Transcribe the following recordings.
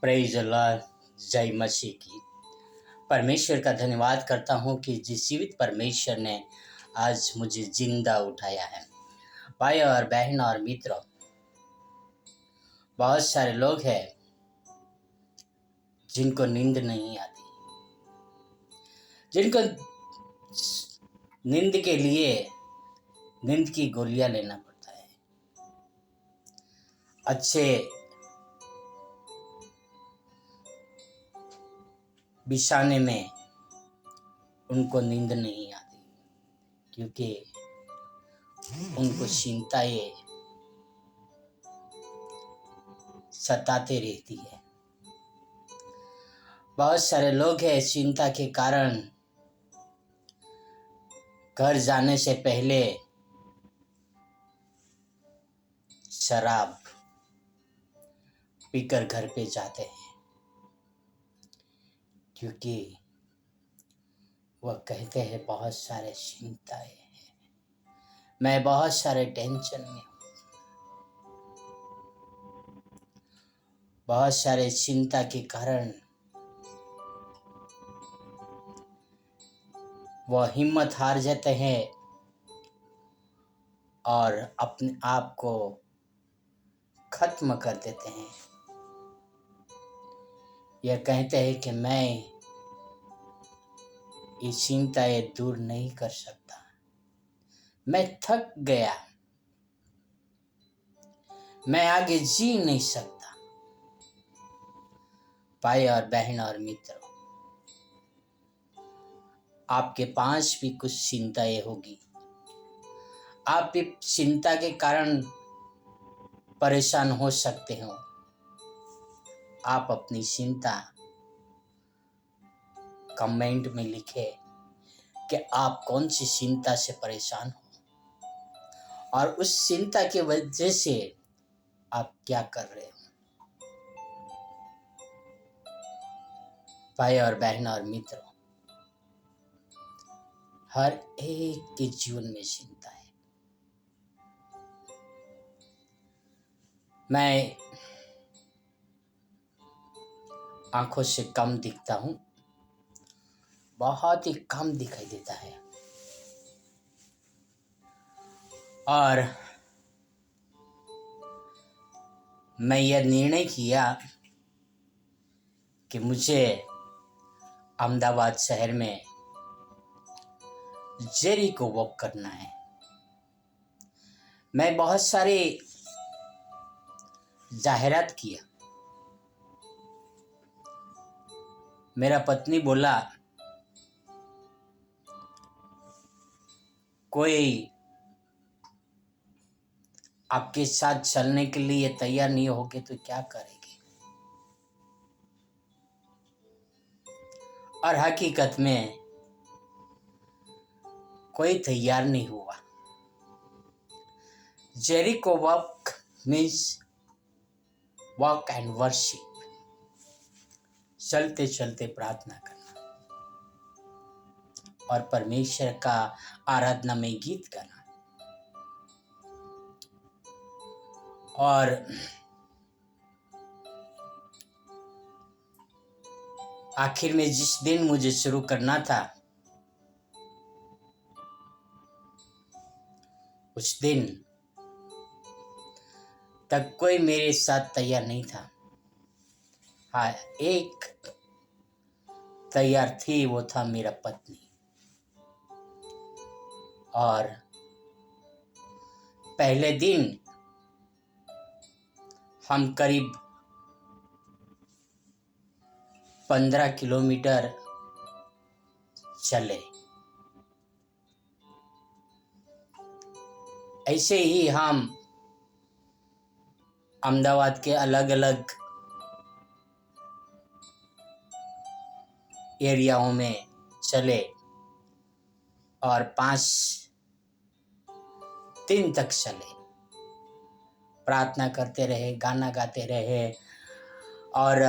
Praise अल्लाह। जय मसीह की। परमेश्वर का धन्यवाद करता हूँ कि जिस जीवित परमेश्वर ने आज मुझे जिंदा उठाया है। भाई और बहन और मित्रों, बहुत सारे लोग हैं जिनको नींद नहीं आती, जिनको नींद के लिए नींद की गोलियां लेना पड़ता है। अच्छे बिछाने में उनको नींद नहीं आती, क्योंकि उनको चिंताएं सताते रहती है। बहुत सारे लोग हैं चिंता के कारण घर जाने से पहले शराब पीकर घर पे जाते हैं, क्योंकि वह कहते हैं बहुत सारे चिंताएं हैं, मैं बहुत सारे टेंशन में हूँ। बहुत सारे चिंता के कारण वह हिम्मत हार जाते हैं और अपने आप को खत्म कर देते हैं। यह कहते हैं कि मैं ये चिंताएं दूर नहीं कर सकता, मैं थक गया, मैं आगे जी नहीं सकता। भाई और बहन और मित्रों, आपके पास भी कुछ चिंताएं होगी। आप भी चिंता के कारण परेशान हो सकते हो। आप अपनी चिंता कमेंट में लिखें कि आप कौन सी चिंता से परेशान हो और उस चिंता की वजह से आप क्या कर रहे हो। भाई और बहन और मित्रों, हर एक के जीवन में चिंता है। मैं आंखों से कम दिखता हूँ, बहुत ही कम दिखाई देता है, और मैं यह निर्णय किया कि मुझे अहमदाबाद शहर में जेरिको वॉक करना है। मैं बहुत सारे जाहिरात किया। मेरा पत्नी बोला, कोई आपके साथ चलने के लिए तैयार नहीं होगे तो क्या करेंगे। और हकीकत में कोई तैयार नहीं हुआ। Jericho walk means walk and worship, चलते चलते प्रार्थना करना और परमेश्वर का आराधना में गीत गाना। और आखिर में जिस दिन मुझे शुरू करना था, उस दिन तक कोई मेरे साथ तैयार नहीं था। हाँ, एक तैयार थी, वो था मेरा पत्नी। और पहले दिन हम करीब 15 किलोमीटर चले। ऐसे ही हम अहमदाबाद के अलग अलग एरियाओं में चले और 5 दिन तक चले। प्रार्थना करते रहे, गाना गाते रहे, और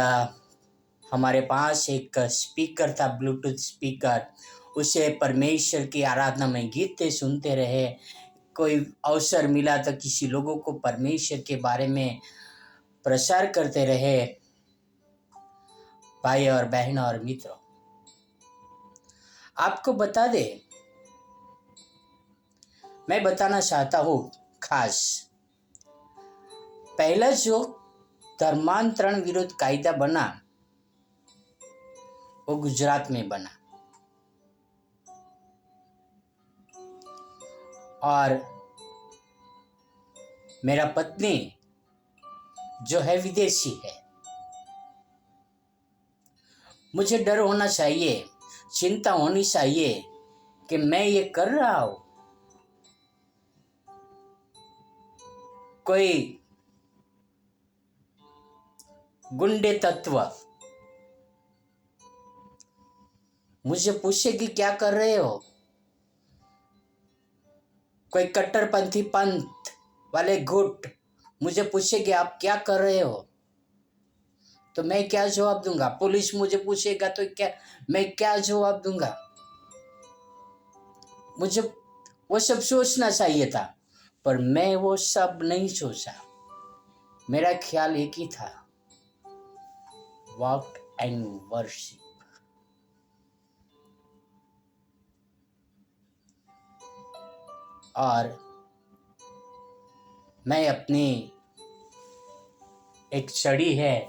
हमारे पास एक स्पीकर था, ब्लूटूथ स्पीकर, उसे परमेश्वर की आराधना में गीत सुनते रहे। कोई अवसर मिला तो किसी लोगों को परमेश्वर के बारे में प्रचार करते रहे। भाई और बहन और मित्रों, आपको बता दे, मैं बताना चाहता हूँ खास, पहला जो धर्मांतरण विरोध कायदा बना वो गुजरात में बना और मेरा पत्नी जो है विदेशी है। मुझे डर होना चाहिए, चिंता होनी चाहिए कि मैं ये कर रहा हूं, कोई गुंडे तत्व मुझे पूछे कि क्या कर रहे हो, कोई कट्टरपंथी पंथ वाले गुट मुझे पूछे कि आप क्या कर रहे हो, तो मैं क्या जवाब दूंगा? पुलिस मुझे पूछेगा तो मैं क्या जवाब दूंगा? मुझे वो सब सोचना चाहिए था, पर मैं वो सब नहीं सोचा। मेरा ख्याल एक ही था, वॉक एंड वर्शिप। और मैं अपनी एक छड़ी है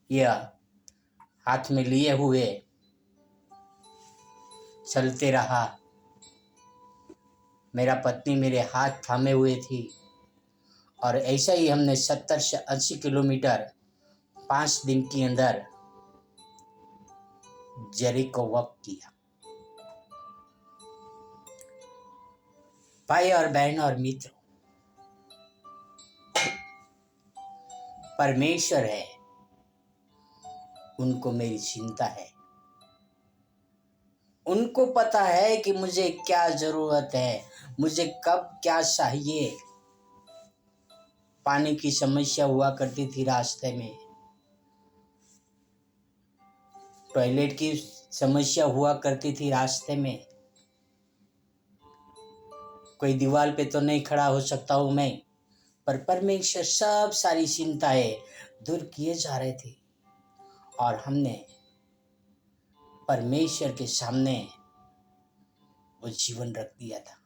यह हाथ में लिए हुए चलते रहा। मेरा पत्नी मेरे हाथ थामे हुए थी और ऐसा ही हमने 70 से 80 किलोमीटर 5 दिन के अंदर जेरिको वॉक किया। भाई और बहन और मित्रों, परमेश्वर है, उनको मेरी चिंता है। उनको पता है कि मुझे क्या जरूरत है, मुझे कब क्या चाहिए। पानी की समस्या हुआ करती थी रास्ते में, टॉयलेट की समस्या हुआ करती थी रास्ते में। कोई दीवार पे तो नहीं खड़ा हो सकता हूं मैं, पर परमेश्वर सब सारी चिंताएं दूर किए जा रहे थे और हमने परमेश्वर के सामने वो जीवन रख दिया था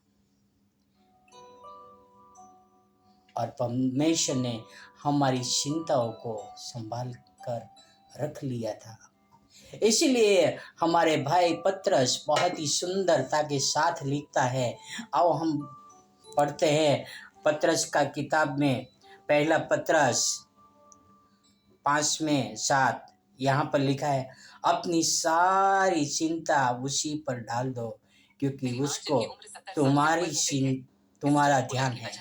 और परमेश्वर ने हमारी चिंताओं को संभाल कर रख लिया था। इसीलिए हमारे भाई पत्रस बहुत ही सुंदरता के साथ लिखता है। आओ हम पढ़ते हैं पत्रस का किताब में, पहला पत्रस 5:7। यहाँ पर लिखा है, अपनी सारी चिंता उसी पर डाल दो क्योंकि उसको तुम्हारा ध्यान है।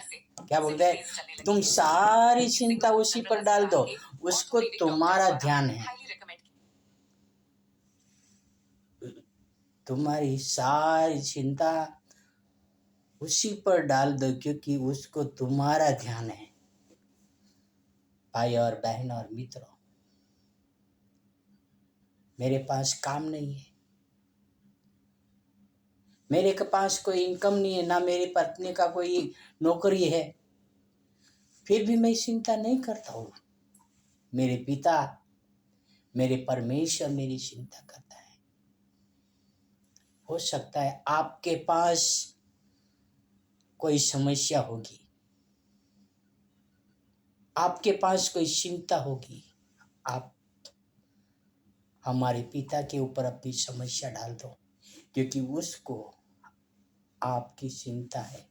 क्या बोलते हैं? तुम सारी चिंता उसी पर डाल दो, उसको तुम्हारा ध्यान है। तुम्हारी सारी चिंता उसी पर डाल दो क्योंकि उसको तुम्हारा ध्यान है। भाई और बहन और मित्रों, मेरे पास काम नहीं है, मेरे के पास कोई इनकम नहीं है, ना मेरी पत्नी का कोई नौकरी है, फिर भी मैं चिंता नहीं करता हूँ। मेरे पिता, मेरे परमेश्वर मेरी चिंता करता है। हो सकता है आपके पास कोई समस्या होगी, आपके पास कोई चिंता होगी, आप हमारे पिता के ऊपर अपनी समस्या डाल दो क्योंकि उसको आपकी चिंता है।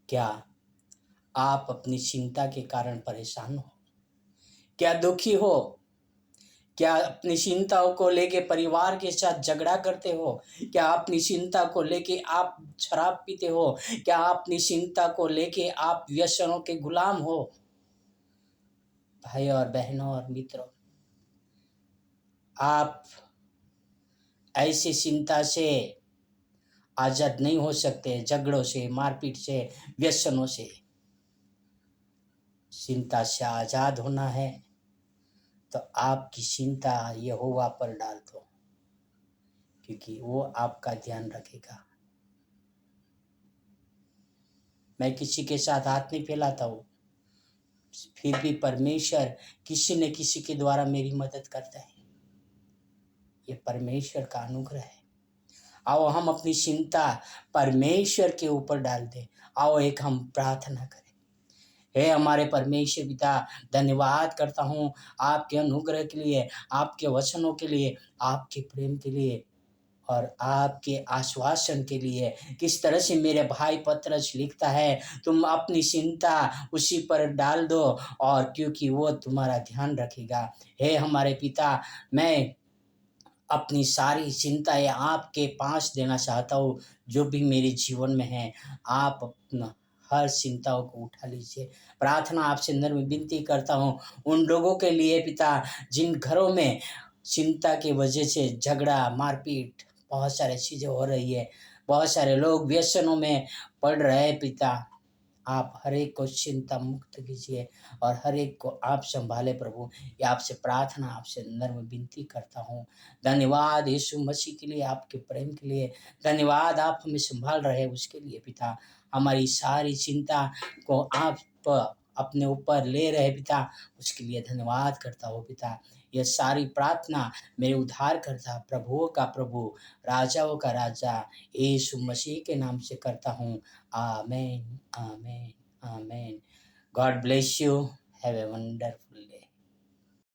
क्या आप अपनी चिंता के कारण परेशान हो? क्या दुखी हो? क्या अपनी चिंताओं को लेके परिवार के साथ झगड़ा करते हो? क्या अपनी चिंता को लेके आप शराब पीते हो? क्या अपनी चिंता को लेके आप व्यसनों के गुलाम हो? भाई और बहनों और मित्रों, आप ऐसी चिंता से आजाद नहीं हो सकते, झगड़ों से, मारपीट से, व्यसनों से। चिंता से आजाद होना है तो आपकी चिंता यहोवा पर डाल दो क्योंकि वो आपका ध्यान रखेगा। मैं किसी के साथ हाथ नहीं फैलाता हूँ, फिर भी परमेश्वर किसी न किसी के द्वारा मेरी मदद करता है। ये परमेश्वर का अनुग्रह है। आओ हम अपनी चिंता परमेश्वर के ऊपर डाल दें। आओ एक हम प्रार्थना करें। हे हमारे परमेश्वर पिता, धन्यवाद करता हूँ आपके अनुग्रह के लिए, आपके वचनों के लिए, आपके प्रेम के लिए और आपके आश्वासन के लिए। किस तरह से मेरे भाई पत्रस लिखता है, तुम अपनी चिंता उसी पर डाल दो और क्योंकि वो तुम्हारा ध्यान रखेगा। हे हमारे पिता, मैं अपनी सारी चिंताएं आपके पास देना चाहता हूँ। जो भी मेरे जीवन में है, आप अपना हर चिंताओं को उठा लीजिए। प्रार्थना आपसे नम्र विनती करता हूँ उन लोगों के लिए पिता, जिन घरों में चिंता की वजह से झगड़ा, मारपीट, बहुत सारी चीज़ें हो रही है, बहुत सारे लोग व्यसनों में पड़ रहे हैं पिता। आप हर एक को चिंता मुक्त कीजिए और हर एक को आप संभाले प्रभु। ये आपसे प्रार्थना, आपसे नम्र विनती करता हूँ। धन्यवाद यीशु मसीह के लिए, आपके प्रेम के लिए। धन्यवाद आप हमें संभाल रहे हैं उसके लिए पिता। हमारी सारी चिंता को आप अपने ऊपर ले रहे पिता, उसके लिए धन्यवाद करता हूँ पिता। यह सारी प्रार्थना मेरे उद्धार करता, प्रभुओं का प्रभु, राजाओं का राजा यीशु मसीह के नाम से करता हूँ। Amen, amen, amen. God bless you. Have a wonderful day.